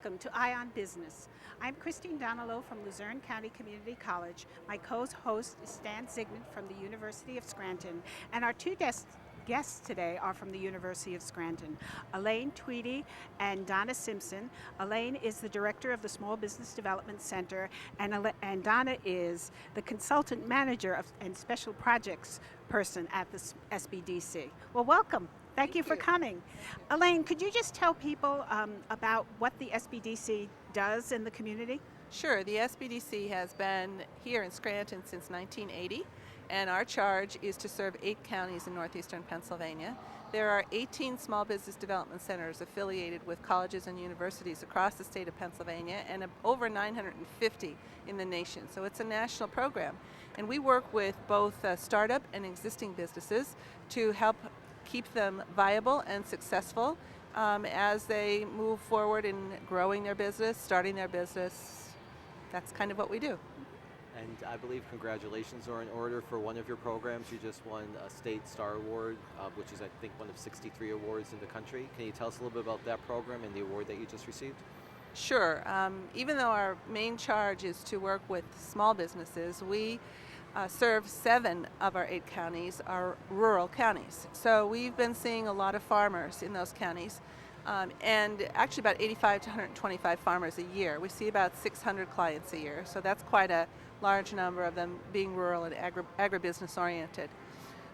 Welcome to Ion Business. I'm Christine Donalow from Luzerne County Community College. My co-host is Stan Zygmunt from the University of Scranton, and our two guests today are from the University of Scranton, Elaine Tweedy and Donna Simpson. Elaine is the director of the Small Business Development Center, and Donna is the consultant manager and special projects person at the SBDC. Well, welcome. Thank you for coming. Elaine, could you just tell people about what the SBDC does in the community? Sure. The SBDC has been here in Scranton since 1980, and our charge is to serve 8 counties in northeastern Pennsylvania. There are 18 small business development centers affiliated with colleges and universities across the state of Pennsylvania, and over 950 in the nation. So it's a national program. And we work with both startup and existing businesses to help keep them viable and successful as they move forward in growing their business, starting their business. That's kind of what we do. And I believe congratulations are in order for one of your programs. You just won a State Star Award, which is, I think, one of 63 awards in the country. Can you tell us a little bit about that program and the award that you just received? Sure. Even though our main charge is to work with small businesses, we serve 7 of our 8 counties are rural counties. So we've been seeing a lot of farmers in those counties, and actually about 85 to 125 farmers a year. We see about 600 clients a year, so that's quite a large number of them being rural and agribusiness oriented.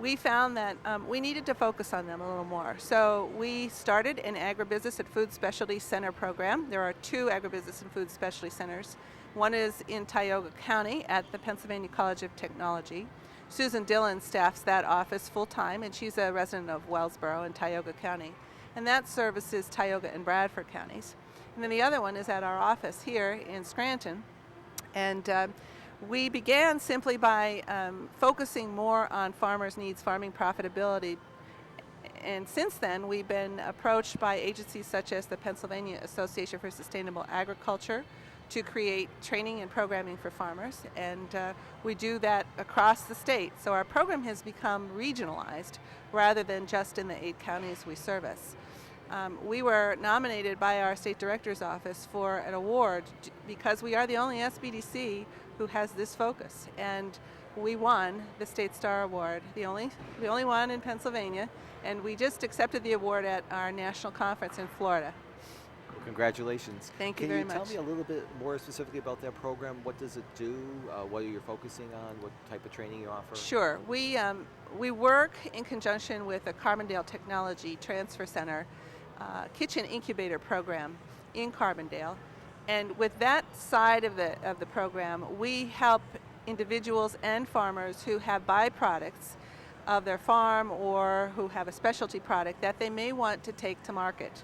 We found that we needed to focus on them a little more. So we started an agribusiness and food specialty center program. There are 2 agribusiness and food specialty centers. One is in Tioga County at the Pennsylvania College of Technology. Susan Dillon staffs that office full-time, and she's a resident of Wellsboro in Tioga County. And that services Tioga and Bradford counties. And then the other one is at our office here in Scranton. And we began simply by focusing more on farmers' needs, farming profitability. And since then, we've been approached by agencies such as the Pennsylvania Association for Sustainable Agriculture to create training and programming for farmers. And we do that across the state. So our program has become regionalized rather than just in the 8 counties we service. We were nominated by our state director's office for an award because we are the only SBDC who has this focus, and we won the State Star Award, the only one in Pennsylvania, and we just accepted the award at our national conference in Florida. Well, congratulations. Thank you very much. Can you tell me a little bit more specifically about that program? What does it do? What are you focusing on? What type of training you offer? Sure. We work in conjunction with the Carbondale Technology Transfer Center kitchen incubator program in Carbondale. And with that side of the program, we help individuals and farmers who have byproducts of their farm or who have a specialty product that they may want to take to market.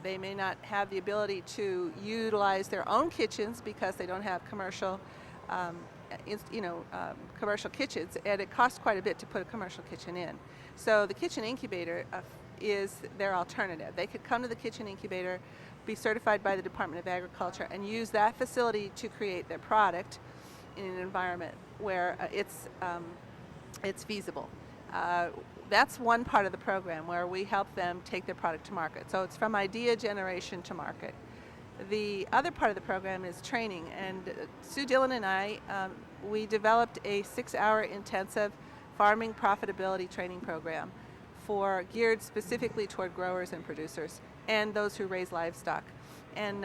They may not have the ability to utilize their own kitchens because they don't have commercial kitchens, and it costs quite a bit to put a commercial kitchen in. So the kitchen incubator is their alternative. They could come to the kitchen incubator, be certified by the Department of Agriculture, and use that facility to create their product in an environment where it's feasible. That's one part of the program where we help them take their product to market. So it's from idea generation to market. The other part of the program is training, and Sue Dillon and I, we developed a 6-hour intensive farming profitability training program geared specifically toward growers and producers and those who raise livestock. And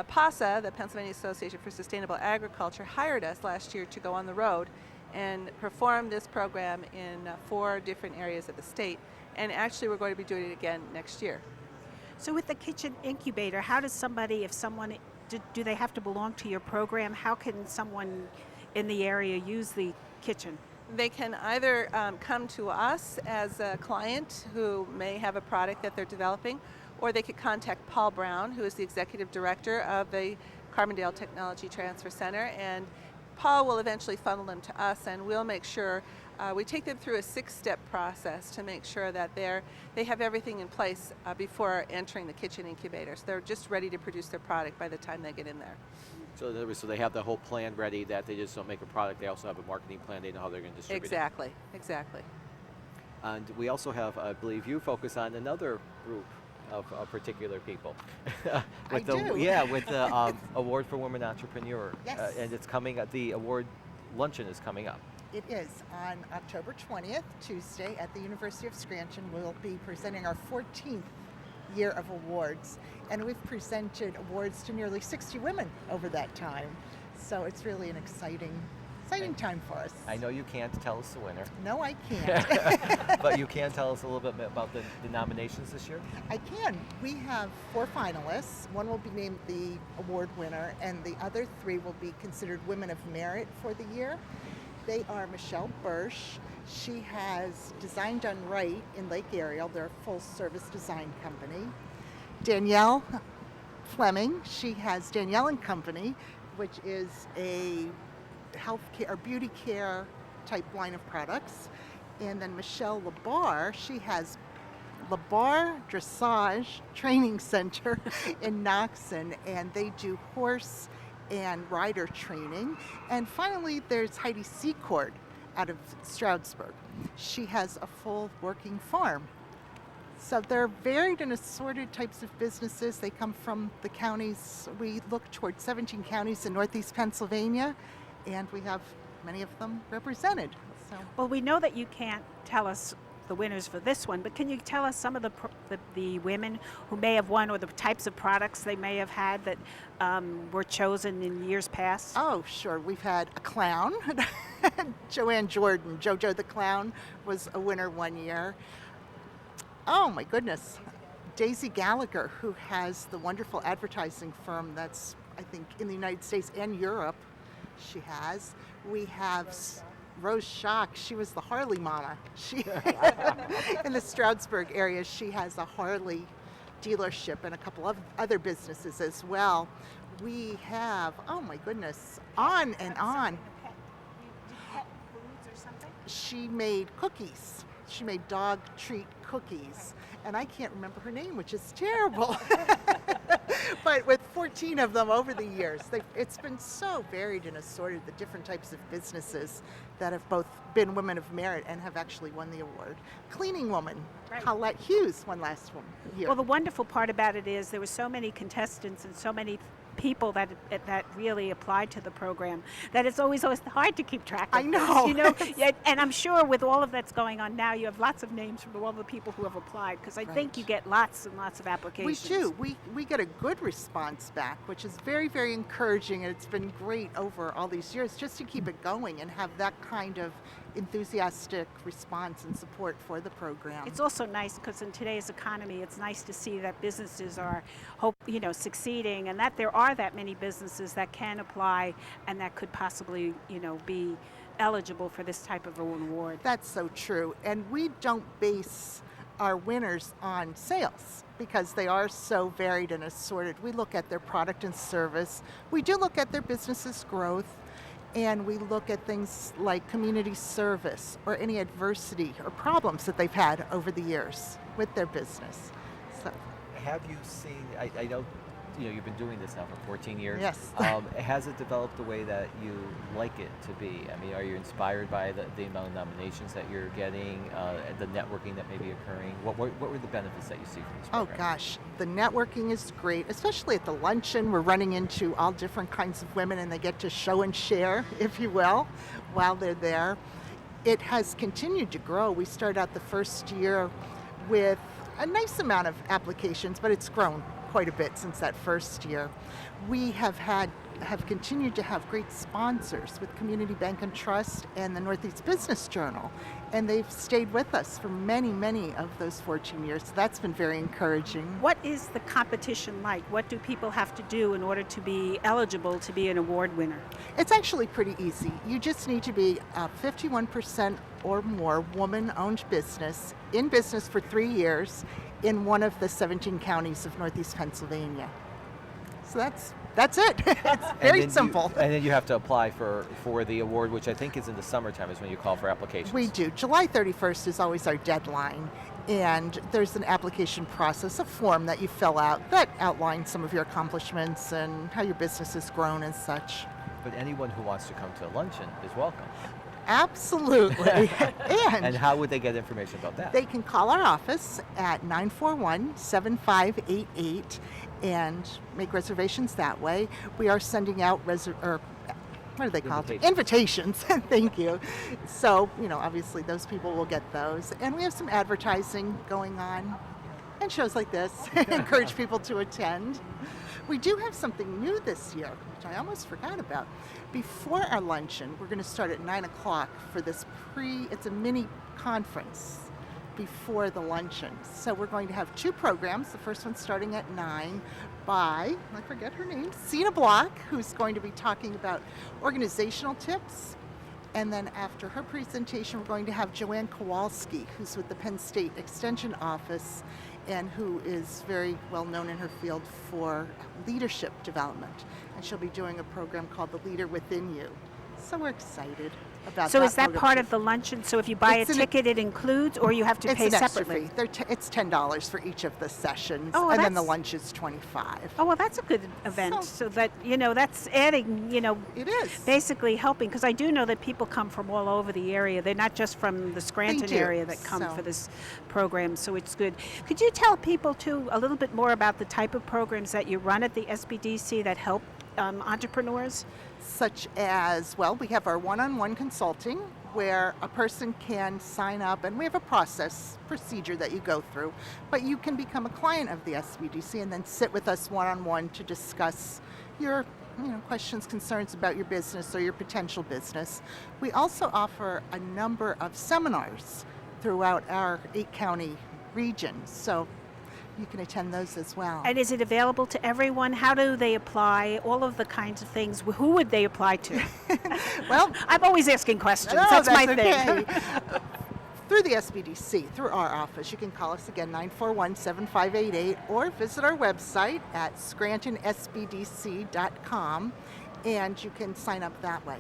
PASA, the Pennsylvania Association for Sustainable Agriculture, hired us last year to go on the road and perform this program in 4 different areas of the state. And actually, we're going to be doing it again next year. So with the kitchen incubator, how does do they have to belong to your program? How can someone in the area use the kitchen? They can either come to us as a client who may have a product that they're developing, or they could contact Paul Brown, who is the executive director of the Carbondale Technology Transfer Center, and Paul will eventually funnel them to us, and we'll make sure we take them through a 6-step process to make sure that they have everything in place before entering the kitchen incubators. They're just ready to produce their product by the time they get in there. So they have the whole plan ready, that they just don't make a product. They also have a marketing plan. They know how they're going to distribute Exactly. And we also have, I believe you focus on another group of particular people. I do. Yeah, with the Award for Women Entrepreneur. Yes. And it's coming up, the award luncheon is coming up. It is on October 20th, Tuesday, at the University of Scranton. We'll be presenting our 14th year of awards, and we've presented awards to nearly 60 women over that time. So it's really an exciting time for us. I know you can't tell us the winner, No, I can't. but you can tell us a little bit about the nominations this year? I can. We have 4 finalists. One will be named the award winner, and the other 3 will be considered Women of Merit for the year. They are Michelle Bursch. She has Design Done Right in Lake Ariel. They're a full-service design company. Danielle Fleming. She has Danielle and Company, which is a healthcare or beauty care type line of products. And then Michelle Labar, she has Labar Dressage Training Center in Knoxon, and they do horse and rider training. And finally, there's Heidi Secord out of Stroudsburg. She has a full working farm. So they're varied and assorted types of businesses. They come from the counties. We look toward 17 counties in Northeast Pennsylvania, and we have many of them represented. So Well, we know that you can't tell us the winners for this one, but can you tell us some of the women who may have won, or the types of products they may have had that were chosen in years past? oh, sure. We've had a clown, Joanne Jordan. Jojo the Clown was a winner one year. Oh, my goodness. Daisy Gallagher, who has the wonderful advertising firm that's, I think, in the United States and Europe, she has. We have Rose Schock. She was the Harley mama. She in the Stroudsburg area, she has a Harley dealership and a couple of other businesses as well. We have, oh my goodness, on and on. Pet foods or something? She made cookies. She made dog treat cookies. And I can't remember her name, which is terrible. But with 14 of them over the years, it's been so varied and assorted, the different types of businesses that have both been Women of Merit and have actually won the award. Cleaning woman, Right. Colette Hughes won last year. Well, the wonderful part about it is there were so many contestants and so many people that really applied to the program that it's always hard to keep track of. I know. You know, yeah, and I'm sure with all of that's going on now, you have lots of names from all the people who have applied, because I think Right. you get lots and lots of We applications. do. We get a good response back, which is very, very encouraging, and it's been great over all these years just to keep it going and have that kind of enthusiastic response and support for the program. It's also nice because in today's economy, it's nice to see that businesses are succeeding, and that there are that many businesses that can apply and that could possibly, be eligible for this type of an award. That's so true. And we don't base our winners on sales because they are so varied and assorted. We look at their product and service. We do look at their business's growth, and we look at things like community service or any adversity or problems that they've had over the years with their business. So, Have you seen, I know you've been doing this now for 14 years. Yes. Has it developed the way that you like it to be? I mean, are you inspired by the amount of nominations that you're getting, the networking that may be occurring? What were the benefits that you see from this oh program? gosh, the networking is great, especially at the luncheon. We're running into all different kinds of women, and they get to show and share, if you will, while they're there. It has continued to grow. We started out the first year with a nice amount of applications, but it's grown quite a bit since that first year. We have continued to have great sponsors with Community Bank and Trust and the Northeast Business Journal, and they've stayed with us for many, many of those 14 years. So that's been very encouraging. What is the competition like? What do people have to do in order to be eligible to be an award winner? It's actually pretty easy. You just need to be a 51% or more woman-owned business, in business for 3 years, in one of the 17 counties of Northeast Pennsylvania. So that's it. It's very simple. And then you have to apply for the award, which I think is in the summertime is when you call for applications. We do. July 31st is always our deadline, and there's an application process, a form that you fill out that outlines some of your accomplishments and how your business has grown and such. But anyone who wants to come to a luncheon is welcome. Absolutely. And how would they get information about that? They can call our office at 941-7588 and make reservations that way. We are sending out what are they called? Invitations. Thank you. So, obviously those people will get those. And we have some advertising going on and shows like this. Encourage people to attend. We do have something new this year, which I almost forgot about. Before our luncheon, we're going to start at 9 o'clock for this it's a mini conference before the luncheon. So we're going to have 2 programs. The first one's starting at 9 by, I forget her name, Sina Block, who's going to be talking about organizational tips. And then after her presentation, we're going to have Joanne Kowalski, who's with the Penn State Extension Office and who is very well known in her field for leadership development. And she'll be doing a program called The Leader Within You. So we're excited about So that. is that program part too. of the luncheon? So if you buy It's a an- ticket, it includes, or you have to It's pay an extra separately? fee. It's $10 for each of the sessions, Oh, well, and then the that's- lunch is $25. Oh, well, that's a good event. So that, that's adding, It is. basically helping, because I do know that people come from all over the area. They're not just from the Scranton do, area that come so- for this program, so it's good. Could you tell people, too, a little bit more about the type of programs that you run at the SBDC that help entrepreneurs? Such as, we have our one-on-one consulting where a person can sign up, and we have a procedure that you go through, but you can become a client of the SBDC and then sit with us one-on-one to discuss your questions, concerns about your business or your potential business. We also offer a number of seminars throughout our 8-county region, so you can attend those as well. And is it available to everyone? How do they apply? All of the kinds of things. Who would they apply to? Well, I'm always asking questions. no, that's my okay. thing. Through the SBDC, through our office, you can call us again, 941-7588, or visit our website at scrantonSBDC.com, and you can sign up that way.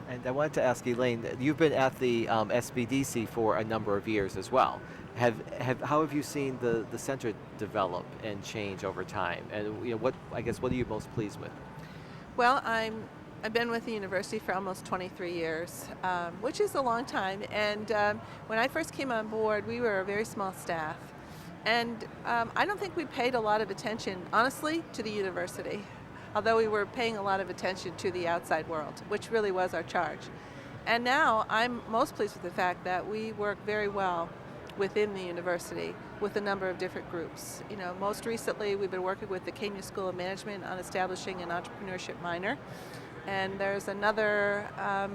And I wanted to ask Elaine, you've been at the SBDC for a number of years as well. How have you seen the center develop and change over time? And what are you most pleased with? Well, I've been with the university for almost 23 years, which is a long time. And when I first came on board, we were a very small staff. And I don't think we paid a lot of attention, honestly, to the university, although we were paying a lot of attention to the outside world, which really was our charge. And now I'm most pleased with the fact that we work very well within the university with a number of different groups. Most recently we've been working with the KNU School of Management on establishing an entrepreneurship minor. And there's another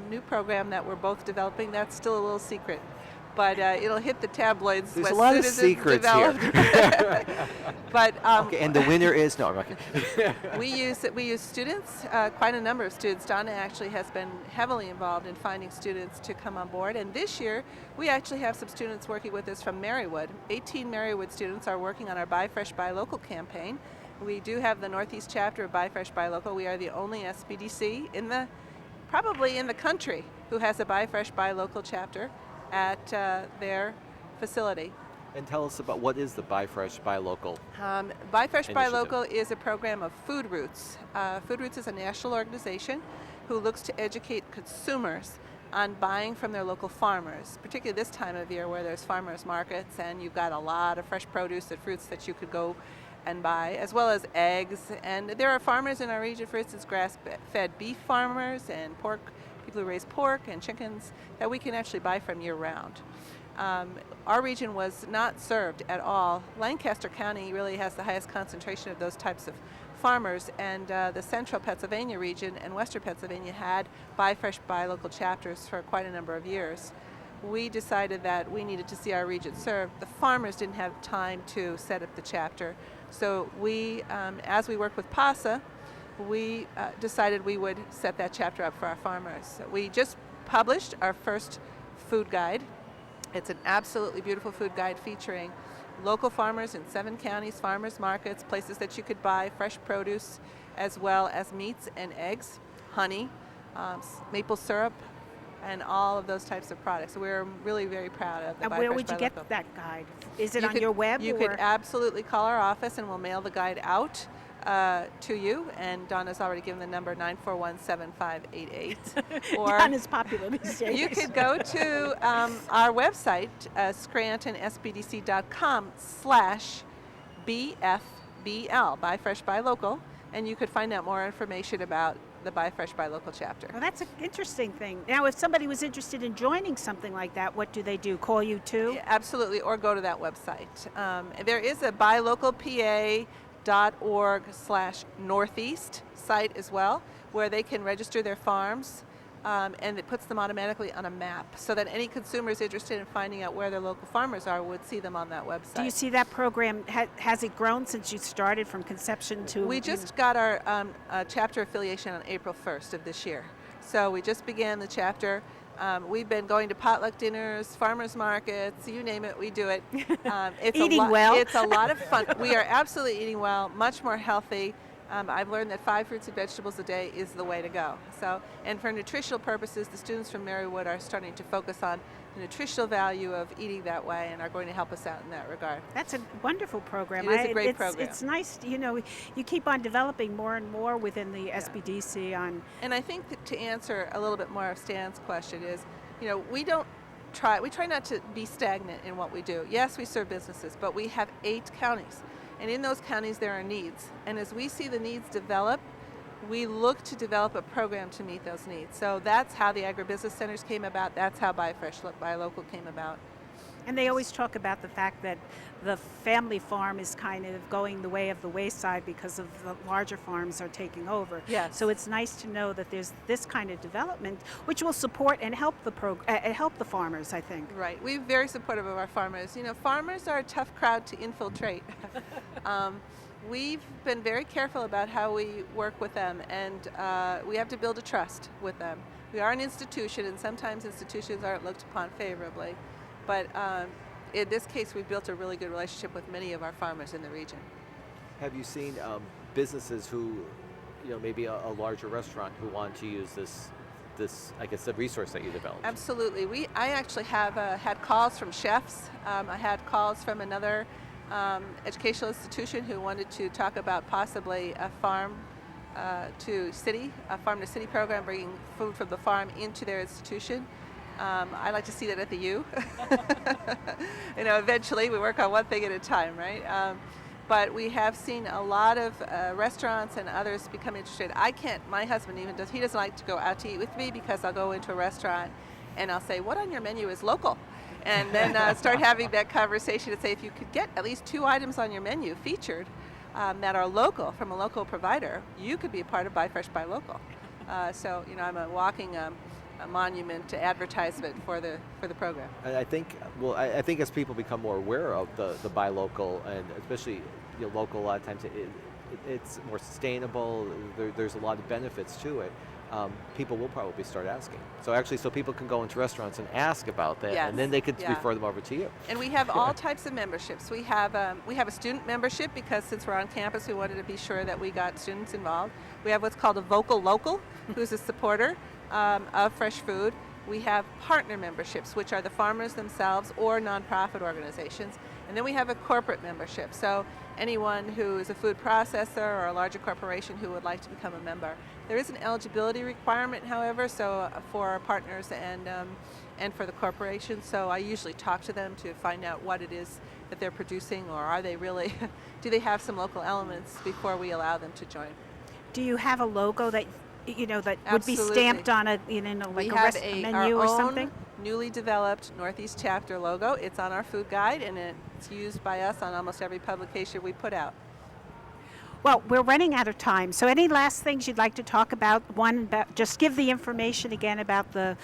new program that we're both developing that's still a little secret. But it'll hit the tabloids There's as a lot soon of as secrets it's developed. here. But Okay, and the winner is no. I'm not kidding. we use students, quite a number of students. Donna actually has been heavily involved in finding students to come on board. And this year, we actually have some students working with us from Marywood. 18 Marywood students are working on our Buy Fresh, Buy Local campaign. We do have the Northeast chapter of Buy Fresh, Buy Local. We are the only SBDC probably in the country who has a Buy Fresh, Buy Local chapter at their facility. And tell us about what is the Buy Fresh, Buy Local? Buy Fresh, Buy Initiative. Local is a program of Food Roots. Food Roots is a national organization who looks to educate consumers on buying from their local farmers, particularly this time of year where there's farmers markets and you've got a lot of fresh produce and fruits that you could go and buy, as well as eggs. And there are farmers in our region, for instance, grass-fed beef farmers and pork, people who raise pork and chickens that we can actually buy from year-round. Our region was not served at all. Lancaster County really has the highest concentration of those types of farmers, and the central Pennsylvania region and western Pennsylvania had Buy Fresh, Buy Local chapters for quite a number of years. We decided that we needed to see our region served. The farmers didn't have time to set up the chapter, so we, as we worked with PASA, we decided we would set that chapter up for our farmers. We just published our first food guide. It's an absolutely beautiful food guide featuring local farmers in 7 counties, farmers markets, places that you could buy fresh produce, as well as meats and eggs, honey, maple syrup, and all of those types of products. So we're really very proud of the And Buy where Fresh, would Buy you get Local. that guide? Is it You on could- your web? You or? could absolutely call our office and we'll mail the guide out to you. And Donna's already given the number 941-7588. Don is popular these days. You could go to our website, scrantonSBDC.com/BFBL, Buy Fresh, Buy Local, and you could find out more information about the Buy Fresh, Buy Local chapter. Well, that's an interesting thing. Now, if somebody was interested in joining something like that, what do they do? Call you too? Yeah, absolutely, or go to that website. There is a buylocalpa.org/northeast site as well, where they can register their farms, and it puts them automatically on a map so that any consumers interested in finding out where their local farmers are would see them on that website. Do you see that program, has it grown since you started from conception to? We just got our chapter affiliation on April 1st of this year. So we just began the chapter. We've been going to potluck dinners, farmers markets, you name it, we do it. It's Eating well. It's a lot of fun. We are absolutely eating well, much more healthy. I've learned that 5 fruits and vegetables a day is the way to go. So, and for nutritional purposes, the students from Marywood are starting to focus on the nutritional value of eating that way and are going to help us out in that regard. That's a wonderful program. It is a great program. It's nice, you keep on developing more and more within the SBDC on. And I think that to answer a little bit more of Stan's question is, we try not to be stagnant in what we do. Yes, we serve businesses, but we have 8 counties. And in those counties there are needs. And as we see the needs develop, we look to develop a program to meet those needs. So that's how the agribusiness centers came about. That's how Buy Fresh, Buy Local came about. And they always talk about the fact that the family farm is kind of going the way of the wayside because of the larger farms are taking over. Yes. So it's nice to know that there's this kind of development, which will support and help the help the farmers, I think. Right. We're very supportive of our farmers. Farmers are a tough crowd to infiltrate. We've been very careful about how we work with them, and we have to build a trust with them. We are an institution, and sometimes institutions aren't looked upon favorably. But in this case, we've built a really good relationship with many of our farmers in the region. Have you seen businesses who, maybe a larger restaurant who want to use this, I guess, the resource that you developed? Absolutely. I actually have had calls from chefs. I had calls from another educational institution who wanted to talk about possibly a farm to city program, bringing food from the farm into their institution. I like to see that at the U. Eventually we work on one thing at a time, right? But we have seen a lot of restaurants and others become interested. My husband he doesn't like to go out to eat with me because I'll go into a restaurant and I'll say, what on your menu is local? And then start having that conversation and say, if you could get at least 2 items on your menu featured that are local, from a local provider, you could be a part of Buy Fresh, Buy Local. So, I'm a walking a monument to advertisement for the program. And I think as people become more aware of the buy local, and especially local, a lot of times it's more sustainable. There's a lot of benefits to it. People will probably start asking. So people can go into restaurants and ask about that, Yes. and then they could Yeah. refer them over to you. And we have all types of memberships. We have a student membership because since we're on campus, we wanted to be sure that we got students involved. We have what's called a vocal local, who's a supporter of fresh food. We have partner memberships, which are the farmers themselves or nonprofit organizations. And then we have a corporate membership. So anyone who is a food processor or a larger corporation who would like to become a member. There is an eligibility requirement, however, so for our partners and for the corporation. So I usually talk to them to find out what it is that they're producing, or are they really, do they have some local elements before we allow them to join. Do you have a logo that that would be Absolutely. stamped on a We like have a menu our or own something? newly developed Northeast Chapter logo. It's on our food guide, and it's used by us on almost every publication we put out. Well, we're running out of time. So any last things you'd like to talk about? Just give the information again about the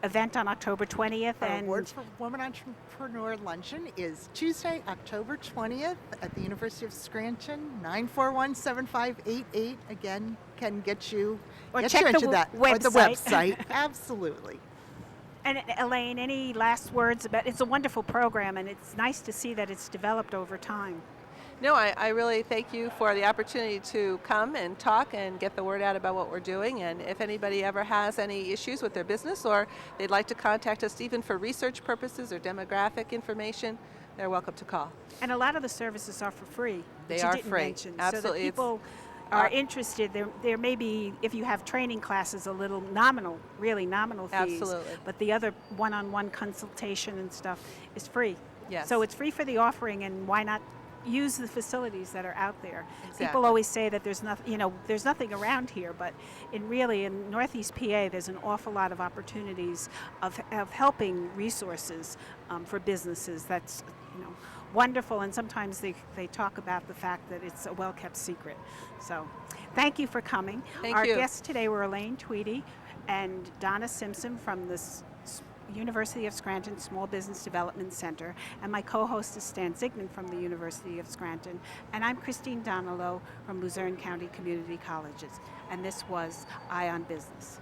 event on October 20th. Our And Award for Women Entrepreneur Luncheon is Tuesday, October 20th at the University of Scranton, 941-7588. Again, can get you check the into that. Or the website. website. Absolutely. And Elaine, any last words about? It's a wonderful program, and it's nice to see that it's developed over time. No, I really thank you for the opportunity to come and talk and get the word out about what we're doing. And if anybody ever has any issues with their business or they'd like to contact us even for research purposes or demographic information, they're welcome to call. And a lot of the services are for free. They which you are didn't free. mention, Absolutely. So that It's people are interested. There may be, if you have training classes, a little nominal, really nominal fees. Absolutely. But the other one-on-one consultation and stuff is free. Yes. So it's free for the offering, and why not use the facilities that are out there? Exactly. People always say that there's nothing, there's nothing around here, but in Northeast PA, there's an awful lot of opportunities of helping resources for businesses. That's wonderful, and sometimes they talk about the fact that it's a well-kept secret. So thank you for coming. Thank Our you. guests today were Elaine Tweedy and Donna Simpson from the University of Scranton Small Business Development Center, and my co-host is Stan Zigman from the University of Scranton, and I'm Christine Donalow from Luzerne County Community Colleges, and this was Eye on Business.